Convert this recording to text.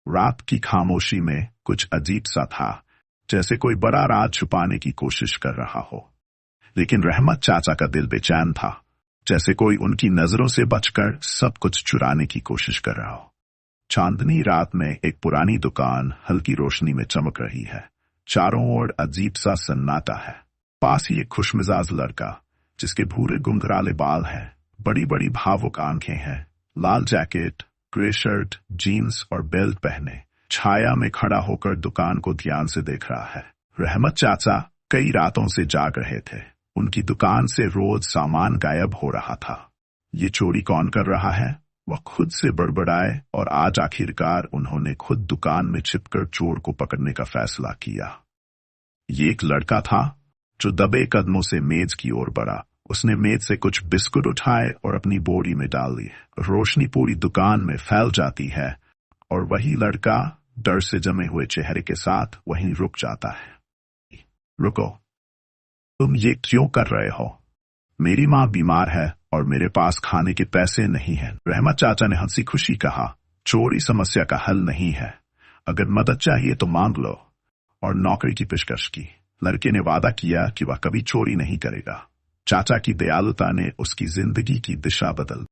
रात की खामोशी में कुछ अजीब सा था, जैसे कोई बड़ा राज छुपाने की कोशिश कर रहा हो। लेकिन रहमत चाचा का दिल बेचैन था, जैसे कोई उनकी नजरों से बचकर सब कुछ चुराने की कोशिश कर रहा हो। चांदनी रात में एक पुरानी दुकान हल्की रोशनी में चमक रही है। चारों ओर अजीब सा सन्नाटा है। पास ही एक खुशमिजाज लड़का, जिसके भूरे घुंघराले बाल हैं, बड़ी बड़ी भावुक आंखें हैं, लाल जैकेट, ग्रे शर्ट, जीन्स और बेल्ट पहने, छाया में खड़ा होकर दुकान को ध्यान से देख रहा है। रहमत चाचा कई रातों से जाग रहे थे। उनकी दुकान से रोज सामान गायब हो रहा था। ये चोरी कौन कर रहा है? वह खुद से बड़बड़ाए और आज आखिरकार उन्होंने खुद दुकान में छिपकर चोर को पकड़ने का फैसला किया। ये एक लड़का था जो दबे कदमों से मेज की ओर बढ़ा। उसने मेज से कुछ बिस्कुट उठाए और अपनी बोरी में डाल दी। रोशनी पूरी दुकान में फैल जाती है और वही लड़का डर से जमे हुए चेहरे के साथ वहीं रुक जाता है। रुको, तुम ये क्यों कर रहे हो? मेरी माँ बीमार है और मेरे पास खाने के पैसे नहीं हैं। रहमत चाचा ने हंसी खुशी कहा, चोरी समस्या का हल नहीं है। अगर मदद चाहिए तो मांग लो। और नौकरी की पेशकश की। लड़के ने वादा किया कि वह कभी चोरी नहीं करेगा। चाचा की दयालुता ने उसकी जिंदगी की दिशा बदल